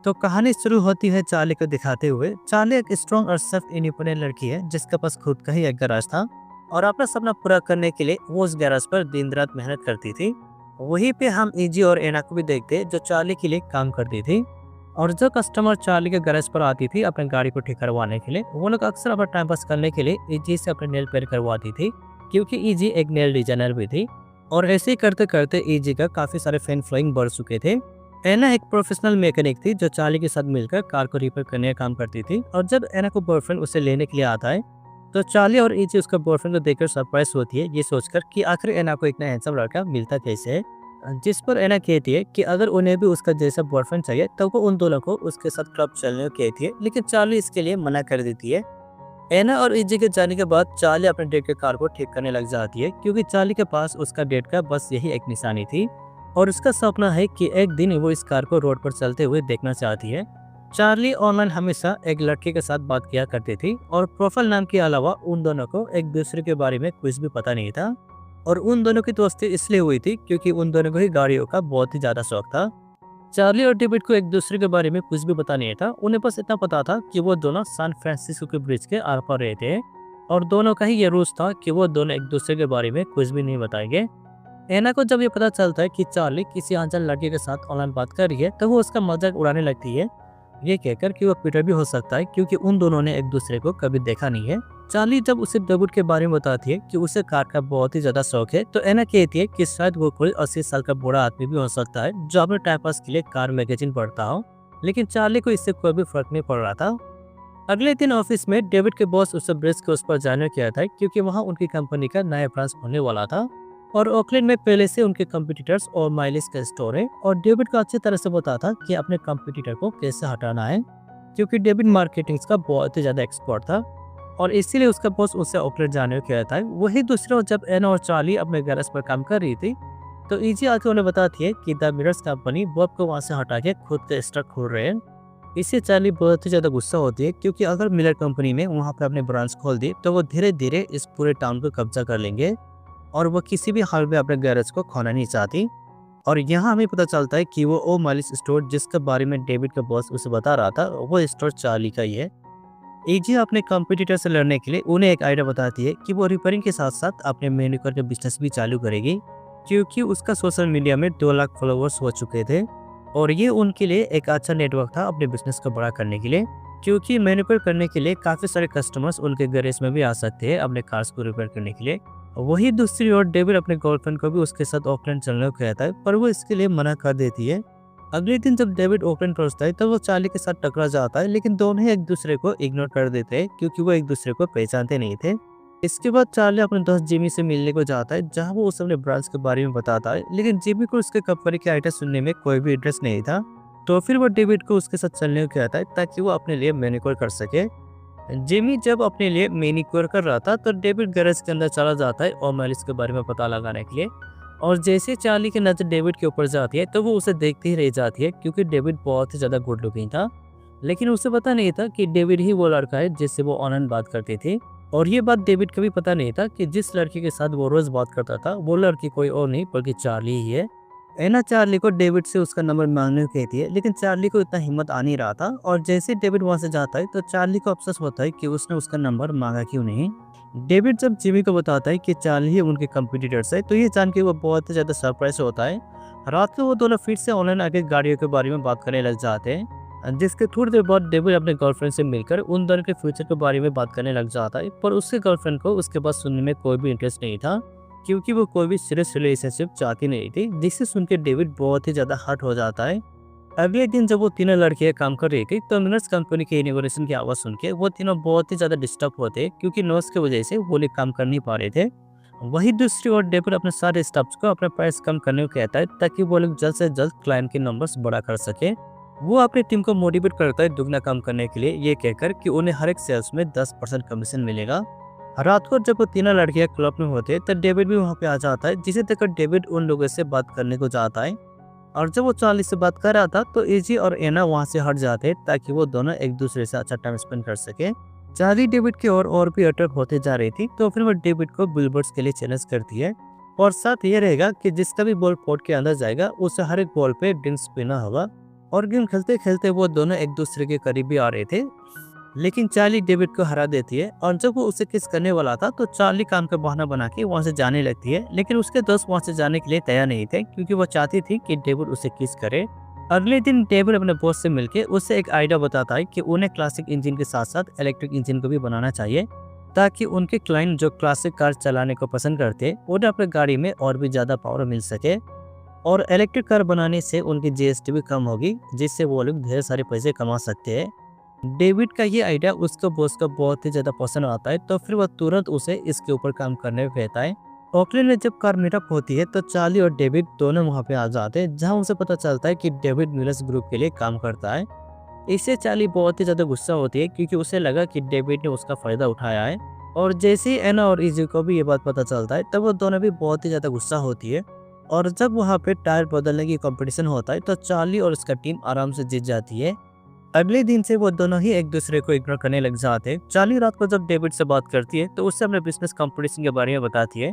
तो कहानी शुरू होती है चार्ली को दिखाते हुए। चार्ली एक स्ट्रॉन्ग और सेल्फ इंडिपेंडेंट लड़की है जिसके पास खुद का ही एक गैराज था और अपना सपना पूरा करने के लिए वो उस गैराज पर दिन रात मेहनत करती थी। वहीं पे हम इजी और एना को भी देखते जो चार्ली के लिए काम करती थी। और जो कस्टमर चार्ली के गैराज पर आती थी अपनी गाड़ी को ठीक करवाने के लिए, वो लोग अक्सर अपना टाइम पास करने के लिए इजी से अपने नेल पेंट करवाती थी, क्योंकि इजी एक नेल डिजाइनर भी थी। और ऐसे ही करते करते इजी का काफी सारे फैन फ्लोइंग बढ़ चुके थे। एना एक प्रोफेशनल मैकेनिक थी जो चार्ली के साथ मिलकर कार को रिपेयर करने का काम करती थी। और जब एना को बॉयफ्रेंड उसे लेने के लिए आता है तो चार्ली और इजी उसका बॉयफ्रेंड को देखकर सरप्राइज होती है, ये सोचकर कि आखिर एना को इतना हैंडसम लड़का मिलता कैसे है। जिस पर एना कहती है कि अगर उन्हें भी उसका जैसा बॉयफ्रेंड चाहिए तो वो उन दोनों को उसके साथ क्लब चलने को कहती है, लेकिन चार्ली इसके लिए मना कर देती है। एना और इजी के जाने के बाद चार्ली अपने डेट के कार को ठीक करने लग जाती है, क्योंकि चार्ली के पास उसका डेट का बस यही एक निशानी थी और उसका सपना है कि एक दिन वो इस कार को रोड पर चलते हुए देखना चाहती है। चार्ली ऑनलाइन हमेशा एक लड़के के साथ बात किया करती थी और प्रोफाइल नाम के अलावा उन दोनों को एक दूसरे के बारे में कुछ भी पता नहीं था। और उन दोनों की दोस्ती इसलिए हुई थी क्योंकि उन दोनों को ही गाड़ियों का बहुत ही ज्यादा शौक था। चार्ली और डेविड को एक दूसरे के बारे में कुछ भी पता नहीं था, उन्हें बस इतना पता था कि वो दोनों सैन फ्रांसिस्को के ब्रिज के आर पार रहते हैं और दोनों का ही ये रूल्स था कि वो दोनों एक दूसरे के बारे में कुछ भी नहीं बताएंगे। एना को जब ये पता चलता है कि चार्ली किसी अनजान लड़के के साथ ऑनलाइन बात कर रही है तो वो उसका मजाक उड़ाने लगती है, ये कहकर कि वो पीटर भी हो सकता है क्योंकि उन दोनों ने एक दूसरे को कभी देखा नहीं है। चार्ली जब उसे डेविड के बारे में बताती है कि उसे कार का बहुत ही ज्यादा शौक है तो एना कहती है कि शायद वो कोई 80 साल का बूढ़ा आदमी भी हो सकता है जो अपने टाइम पास के लिए कार मैगजीन पढ़ता हो, लेकिन चार्ली को इससे कोई भी फर्क नहीं पड़ रहा था। अगले दिन ऑफिस में डेविड के बॉस उसे ब्रिज के उस पर जाने किया था क्योंकि वहाँ उनकी कंपनी का नया ब्रांच होने वाला था और ओकलैंड में पहले से उनके कंपटीटर्स और माइलेज का स्टोर है। और डेविड को अच्छी तरह से पता था कि अपने कंपटीटर को कैसे हटाना है, क्योंकि डेविड मार्केटिंग का बहुत ही ज्यादा एक्सपर्ट था और इसीलिए उसका बॉस उसे ओकलैंड जाने को कहता है। वही दूसरी ओर जब एना और चार्ली अपने गैरेज पर काम कर रही थी तो इजी आके उन्हें बताती है कि द मिरर्स कंपनी बॉब को वहां से हटा के खुद के स्टोर खोल रहे हैं। इससे चार्ली बहुत ही ज्यादा गुस्सा होती है क्योंकि अगर मिलर कंपनी में वहां पर अपने ब्रांच खोल दी तो वो धीरे धीरे इस पूरे टाउन को कब्जा कर लेंगे और वो किसी भी हाल में अपने गैरेज को खोना नहीं चाहती। और यहाँ हमें पता चलता है कि वो ओ माइलिस स्टोर जिसके बारे में डेविड का बॉस उसे बता रहा था वो स्टोर चार्ली का ही है। एजी अपने कंपटीटर से लड़ने के लिए उन्हें एक आइडिया बताती है कि वो रिपेयरिंग के साथ साथ अपने मैन्युफैक्चर का बिजनेस भी चालू करेगी, क्योंकि उसका सोशल मीडिया में 2 लाख फॉलोअर्स हो चुके थे और ये उनके लिए एक अच्छा नेटवर्क था अपने बिजनेस को बड़ा करने के लिए, क्योंकि मैन्युफैक्चर करने के लिए काफी सारे कस्टमर्स उनके गैरेज में भी आ सकते हैं अपने कार्स को रिपेयर करने के लिए। वही दूसरी ओर डेविड अपने गर्लफ्रेंड को भी उसके साथ ऑकलैंड चलने को कहता है, पर वो इसके लिए मना कर देती है। अगले दिन जब डेविड ऑकलैंड पहुंचता है तब वो चार्ली के साथ टकरा जाता है, लेकिन दोनों ही एक दूसरे को इग्नोर कर देते हैं क्योंकि वो एक दूसरे को पहचानते नहीं थे। इसके बाद चार्ली अपने दोस्त जिमी से मिलने को जाता है, जहां वो उसे अपने ब्रांच के बारे में बताता है, लेकिन जिमी को उसके कंपनी के आइडिया सुनने में कोई भी इंटरेस्ट नहीं था। तो फिर वो डेविड को उसके साथ चलने को कहता है ताकि वो अपने लिए मैनिक्योर कर सके। जिमी जब अपने लिए मैनिक्योर कर रहा था तो डेविड गैरेज के अंदर चला जाता है और माइलिस के बारे में पता लगाने के लिए। और जैसे चार्ली की नजर डेविड के ऊपर जाती है तो वो उसे देखती ही रह जाती है, क्योंकि डेविड बहुत ही ज्यादा गुड लुकिंग था, लेकिन उसे पता नहीं था कि डेविड ही वो लड़का है जिससे वो ऑनलाइन बात करती थी। और ये बात डेविड को भी पता नहीं था कि जिस लड़की के साथ वो रोज बात करता था वो लड़की कोई और नहीं बल्कि चार्ली ही है। एना चार्ली को डेविड से उसका नंबर मांगने को कहती है, लेकिन चार्ली को इतना हिम्मत आ नहीं रहा था। और जैसे डेविड वहां से जाता है तो चार्ली को अफसोस होता है कि उसने उसका नंबर मांगा क्यों नहीं। डेविड जब जिमी को बताता है कि चार्ली ही उनके कंपटीटर्स है तो ये जान के वो बहुत ही ज्यादा सरप्राइज होता है। रात को वो दोनों फिर से ऑनलाइन आके गाड़ियों के बारे में बात करने लग जाते हैं, जिसके थोड़ी देर बाद डेविड अपने गर्लफ्रेंड से मिलकर उन दोनों के फ्यूचर के बारे में बात करने लग जाता है, पर उसके गर्लफ्रेंड को उसके बात सुनने में कोई भी इंटरेस्ट नहीं था, क्योंकि वो कोई भी सीरियस रिलेशनशिप चाहती नहीं थी, जिससे सुनकर डेविड बहुत ही ज्यादा हर्ट हो जाता है। अगले दिन जब वो तीनों लड़कियां काम कर रही थी तो मिनर्स कंपनी के इनोग्रेशन की आवाज सुन के वो तीनों बहुत ही ज्यादा डिस्टर्ब होते, क्योंकि नॉइस की वजह से वो लोग काम कर नहीं पा रहे थे। वही दूसरी ओर डेविड अपने सारे स्टाफ्स को अपना प्राइस कम करने को कहता है ताकि वो लोग जल्द से जल्द क्लाइंट के नंबर्स बड़ा कर सके। वो अपनी टीम को मोटिवेट करता है दुगना काम करने के लिए, ये कहकर कि उन्हें हर एक सेल्स में 10% कमीशन मिलेगा। रात को जब वो तीनों लड़कियां क्लब में होते तो डेविड भी वहाँ पे आ जाता है, जिसे देखकर डेविड उन लोगों से बात करने को जाता है। और जब वो चार्ली से बात कर रहा था तो इजी और एना वहाँ से हट जाते ताकि वो दोनों एक दूसरे से अच्छा टाइम स्पेंड कर सके। चार्ली डेविड की और भी अटैक होते जा रही थी, तो फिर वो डेविड को बिलबोर्ड्स के लिए चैलेंज करती है और साथ ये रहेगा कि जिसका भी बॉल पोर्ट के अंदर जाएगा उसे हर एक बॉल पे ड्रिंक्स पीना होगा। और गेम खेलते खेलते वो दोनों एक दूसरे के करीब भी आ रहे थे। लेकिन चार्ली डेविड को हरा देती है और जब वो उसे किस करने वाला था तो चार्ली काम का बहाना बना के वहाँ से जाने लगती है। लेकिन उसके दोस्त वहाँ से जाने के लिए तैयार नहीं थे क्योंकि वो चाहती थी कि डेविड उसे किस करे। अगले दिन डेविड अपने बॉस से मिलके उसे एक आइडिया बताता है कि उन्हें क्लासिक इंजन के साथ साथ इलेक्ट्रिक इंजन को भी बनाना चाहिए, ताकि उनके क्लाइंट जो क्लासिक कार चलाने को पसंद करते उन्हें अपने गाड़ी में और भी ज़्यादा पावर मिल सके। और इलेक्ट्रिक कार बनाने से उनकी जीएसटी भी कम होगी, जिससे वो लोग ढेर सारे पैसे कमा सकते हैं। डेविड का ये आइडिया उसके बॉस को बहुत ही ज़्यादा पसंद आता है, तो फिर वह तुरंत उसे इसके ऊपर काम करने को कहता है। ओकलैंड में जब कार मीटअप होती है तो चार्ली और डेविड दोनों वहाँ पे आ जाते हैं, जहाँ उसे पता चलता है कि डेविड मिलर्स ग्रुप के लिए काम करता है। इससे चार्ली बहुत ही ज़्यादा गुस्सा होती है क्योंकि उसे लगा कि डेविड ने उसका फ़ायदा उठाया है। और जैसे ही एना और इजी को भी ये बात पता चलता है तब वो दोनों भी बहुत ही ज़्यादा गुस्सा होती है। और जब वहाँ पे टायर बदलने की कंपटीशन होता है तो चार्ली और उसका टीम आराम से जीत जाती है। अगले दिन से वो दोनों ही एक दूसरे को इग्नोर करने लग जाते हैं। चार्ली रात को जब डेविड से बात करती है तो उससे अपने बिजनेस कंपटीशन के बारे में बताती है,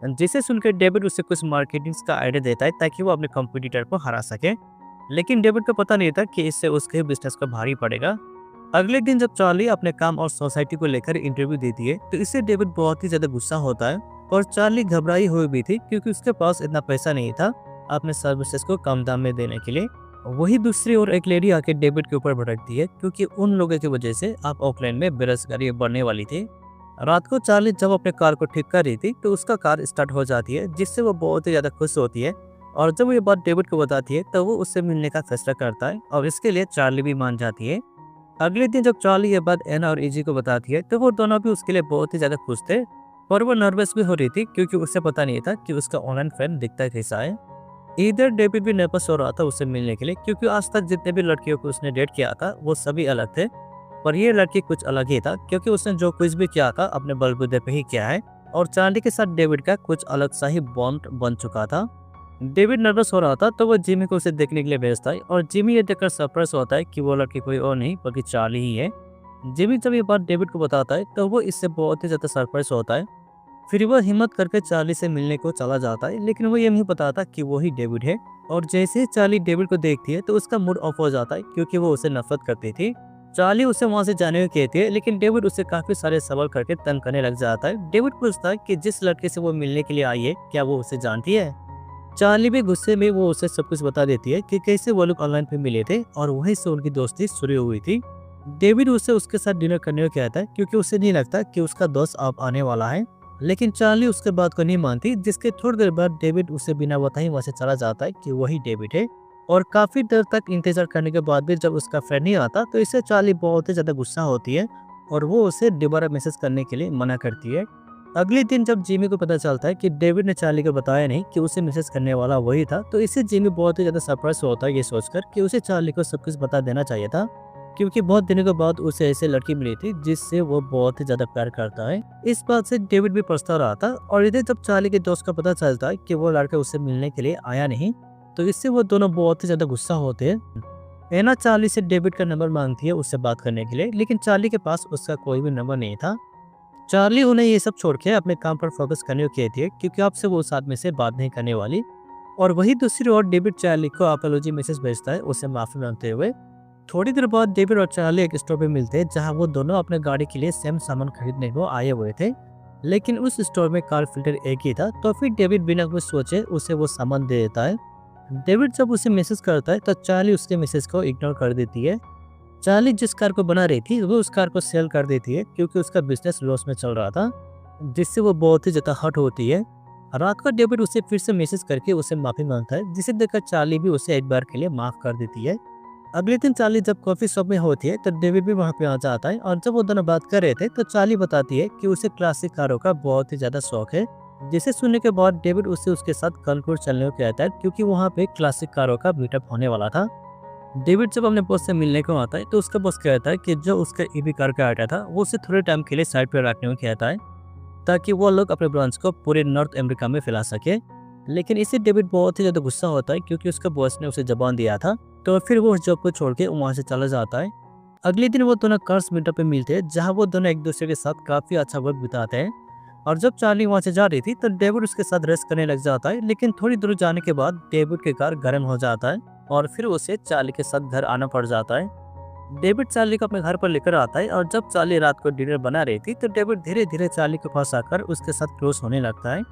जिसे सुनकर डेविड उसे कुछ मार्केटिंग का आइडिया देता है ताकि वो अपने कंपटीटर को हरा सके। लेकिन डेविड को पता नहीं था कि इससे उसके बिजनेस को भारी पड़ेगा। अगले दिन जब चार्ली अपने काम और सोसाइटी को लेकर इंटरव्यू देती है तो इससे डेविड बहुत ही ज्यादा गुस्सा होता है। और चार्ली घबराई हुई भी थी क्योंकि उसके पास इतना पैसा नहीं था अपने सर्विसेज को कम दाम में देने के लिए। वही दूसरी ओर एक लेडी आके डेविड के ऊपर भड़कती है क्योंकि उन लोगों की वजह से आप ऑकलैंड में बेरोजगारी बढ़ने वाली थी। रात को चार्ली जब अपने कार को ठीक कर रही थी तो उसका कार स्टार्ट हो जाती है, जिससे वो बहुत ही ज्यादा खुश होती है। और जब ये बात डेविड को बताती है तो वो उससे मिलने का फैसला करता है और इसके लिए चार्ली भी मान जाती है। अगले दिन जब चार्ली ये बात एना और इजी को बताती है तो वो दोनों भी उसके लिए बहुत ही ज्यादा खुश थे। और वो नर्वस भी हो रही थी क्योंकि उसे पता नहीं था कि उसका ऑनलाइन फ्रेंड दिखता कैसा है। इधर डेविड भी नर्वस हो रहा था उससे मिलने के लिए क्योंकि आज तक जितने भी लड़कियों को उसने डेट किया था वो सभी अलग थे। पर ये लड़की कुछ अलग ही था क्योंकि उसने जो कुछ भी किया था अपने बलबूते पे ही किया है। और चार्ली के साथ डेविड का कुछ अलग सा ही बॉन्ड बन चुका था। डेविड नर्वस हो रहा था तो वो जिमी को उसे देखने के लिए भेजता है और जिमी ये देखकर सरप्राइज होता है कि वो लड़की कोई और नहीं बल्कि चार्ली ही है। जिमी जब ये बात डेविड को बताता है तो वो इससे बहुत ही ज्यादा सरप्राइज होता है। फिर वह हिम्मत करके चार्ली से मिलने को चला जाता है, लेकिन वो ये नहीं बताता कि वो ही डेविड है। और जैसे ही चार्ली डेविड को देखती है तो उसका मूड ऑफ हो जाता है क्योंकि वो उसे नफरत करती थी। चार्ली उसे वहां से जाने को कहती है, लेकिन डेविड उसे काफी सारे सवाल करके तंग करने लग जाता है। डेविड पूछता है कि जिस लड़के से वो मिलने के लिए आई है क्या वो उसे जानती है। चार्ली भी गुस्से में वो उसे सब कुछ बता देती है कि कैसे वो लोग ऑनलाइन पे मिले थे और वहीं से उनकी दोस्ती शुरू हुई थी। डेविड उसे उसके साथ डिनर करने को कहता है क्योंकि उसे नहीं लगता कि उसका दोस्त अब आने वाला है। लेकिन चार्ली उसके बात को नहीं मानती, जिसके थोड़ी देर बाद डेविड उसे बिना बताए वहां से चला जाता है कि वही डेविड है। और काफी देर तक इंतजार करने के बाद भी जब उसका फ्रेंड नहीं आता तो इससे चार्ली बहुत ही ज्यादा गुस्सा होती है और वो उसे दोबारा मैसेज करने के लिए मना करती है। अगले दिन जब जिमी को पता चलता है कि डेविड ने चार्ली को बताया नहीं कि उसे मैसेज करने वाला वही था तो इससे जिमी बहुत ही ज्यादा सरप्राइज होता है ये सोचकर कि उसे चार्ली को सब कुछ बता देना चाहिए था, क्योंकि बहुत दिनों के बाद उसे ऐसे लड़की मिली थी जिससे वो बहुत ही ज्यादा प्यार करता है। इस बात से डेविड भी पछता रहा था। और इधर जब चार्ली के दोस्त को पता चलता है कि वो लड़का उससे मिलने के लिए आया नहीं तो इससे वो दोनों बहुत ही ज्यादा गुस्सा होते हैं। एना चार्ली से डेविड का नंबर मांगती है उससे बात करने के लिए, लेकिन चार्ली के पास उसका कोई भी नंबर नहीं था। चार्ली उन्हें ये सब छोड़ के अपने काम पर फोकस करने को कहती है क्योंकि आपसे वो साथ में से बात नहीं करने वाली। और वही दूसरी ओर डेविड चार्ली को अपोलॉजी मैसेज भेजता है उसे माफी मांगते हुए। थोड़ी देर बाद डेविड और चार्ली एक स्टोर पे मिलते हैं जहां वो दोनों अपने गाड़ी के लिए सेम सामान खरीदने को आए हुए थे, लेकिन उस स्टोर में कार फिल्टर एक ही था। तो फिर डेविड बिना कुछ सोचे उसे वो सामान दे देता है। डेविड जब उसे मैसेज करता है तो चार्ली उसके मैसेज को इग्नोर कर देती है। चार्ली जिस कार को बना रही थी वो उस कार को सेल कर देती है क्योंकि उसका बिजनेस लॉस में चल रहा था, जिससे वो बहुत ही ज्यादा हर्ट होती है। रात को डेविड उसे फिर से मैसेज करके उसे माफी मांगता है, जिसे देखकर चार्ली भी उसे एक बार के लिए माफ कर देती है। अगले दिन चार्ली जब कॉफी शॉप में होती है तो डेविड भी वहाँ पे आ जाता है और जब वो दोनों बात कर रहे थे तो चार्ली बताती है कि उसे क्लासिक कारों का बहुत ही ज्यादा शौक है, जिसे सुनने के बाद डेविड उसे उसके साथ कॉन्कोर्ड चलने को कहता है क्योंकि वहाँ पे क्लासिक कारों का मीटअप होने वाला था। डेविड जब अपने बॉस से मिलने को आता है तो उसका बॉस कहता है कि जो उसका ईवी कार का आइडिया था वो उसे थोड़े टाइम के लिए साइड पर रखने को कहता है ताकि वो लोग अपने ब्रांच को पूरे नॉर्थ अमेरिका में फैला सके। लेकिन इससे डेविड बहुत ही ज्यादा गुस्सा होता है क्योंकि उसका बॉस ने उसे जबान दिया था। तो फिर वो उस जॉब को छोड़ के वहाँ से चला जाता है। अगले दिन वो दोनों कार्स मीटअप पे मिलते हैं जहाँ वो दोनों एक दूसरे के साथ काफी अच्छा वक्त बिताते हैं। और जब चार्ली वहाँ से जा रही थी तो डेविड उसके साथ रेस करने लग जाता है, लेकिन थोड़ी दूर जाने के बाद डेविड की कार गर्म हो जाता है और फिर उसे चार्ली के साथ घर आना पड़ जाता है। डेविड चार्ली को अपने घर पर लेकर आता है और जब चार्ली रात को डिनर बना रही थी तो डेविड धीरे धीरे चार्ली के पास आकर उसके साथ क्लोज होने लगता है।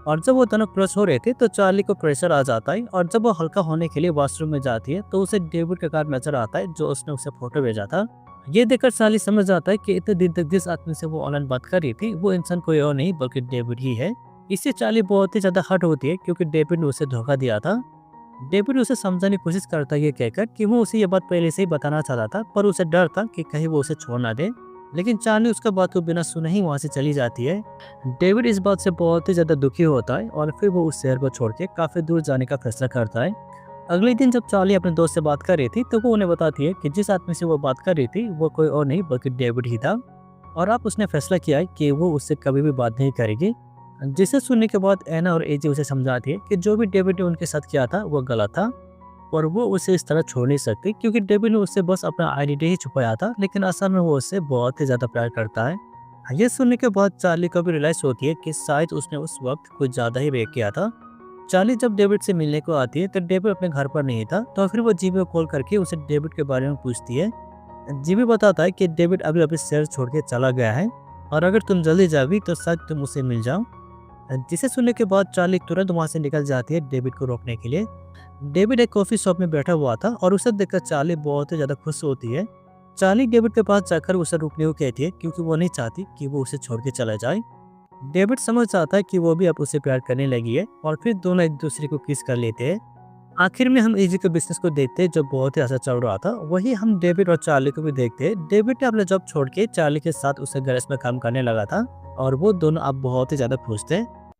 और जब वो दोनों क्लोज हो रहे थे तो चार्ली को प्रेशर आ जाता है और जब वो हल्का होने के लिए वॉशरूम में जाती है तो उसे डेविड का कार्ड नजर आता है जो उसने उसे फोटो भेजा था। ये देखकर चार्ली समझ जाता है कि इतने दिन तक जिस आदमी से वो ऑनलाइन बात कर रही थी वो इंसान कोई और नहीं बल्कि डेविड ही है। इससे चार्ली बहुत ही ज्यादा हर्ट होती है क्योंकि डेविड ने उसे धोखा दिया था। डेविड उसे समझाने की कोशिश करता है ये कहकर कि वो उसे ये बात पहले से ही बताना चाहता था पर उसे डर था कि कहीं वो उसे छोड़ ना दे। लेकिन चार्ली उसका बात को बिना सुने ही वहाँ से चली जाती है। डेविड इस बात से बहुत ही ज़्यादा दुखी होता है और फिर वो उस शहर को छोड़ के काफ़ी दूर जाने का फैसला करता है। अगले दिन जब चार्ली अपने दोस्त से बात कर रही थी तो वो उन्हें बताती है कि जिस आदमी से वो बात कर रही थी वो कोई और नहीं बल्कि डेविड ही था और अब उसने फैसला किया है कि वो उससे कभी भी बात नहीं करेगी। जिसे सुनने के बाद एना और एजी उसे समझाती है कि जो भी डेविड ने उनके साथ किया था वो गलत था और वो उसे इस तरह छोड़ नहीं सकती क्योंकि डेविड ने उससे बस अपना आइडेंटिटी ही छुपाया था लेकिन असल में वो उससे बहुत ही ज़्यादा प्यार करता है। ये सुनने के बाद चार्ली को भी रियलाइज होती है कि शायद उसने उस वक्त कुछ ज़्यादा ही ब्रेक किया था। चार्ली जब डेविड से मिलने को आती है तो डेविड अपने घर पर नहीं था तो फिर वो जीबी को कॉल करके उसे डेविड के बारे में पूछती है। जीबी बताता है कि डेविड अभी अभी शहर छोड़ के चला गया है और अगर तुम जल्दी जाओगी तो शायद तुम उसे मिल जाओ। जिसे सुनने के बाद चार्ली तुरंत वहाँ से निकल जाती है डेविड को रोकने के लिए। डेविड एक कॉफी शॉप में बैठा हुआ था और उसे देखकर चार्ली बहुत ही ज़्यादा खुश होती है। चार्ली डेविड के पास जाकर उसे रुकने को कहती है क्योंकि वो नहीं चाहती कि वो उसे छोड़ के चला जाए। डेविड समझ जाता है कि वो भी अब उसे प्यार करने लगी है और फिर दोनों एक दूसरे को किस कर लेते हैं। आखिर में हम इजी के बिजनेस को देखते हैं जो बहुत ही अच्छा चल रहा था। वही हम डेविड और चार्ली को भी देखते हैं। डेविड ने अपना जॉब छोड़ के चार्ली के साथ उसे गैरेज में काम करने लगा था और वो दोनों अब बहुत ही ज़्यादा खुश थे।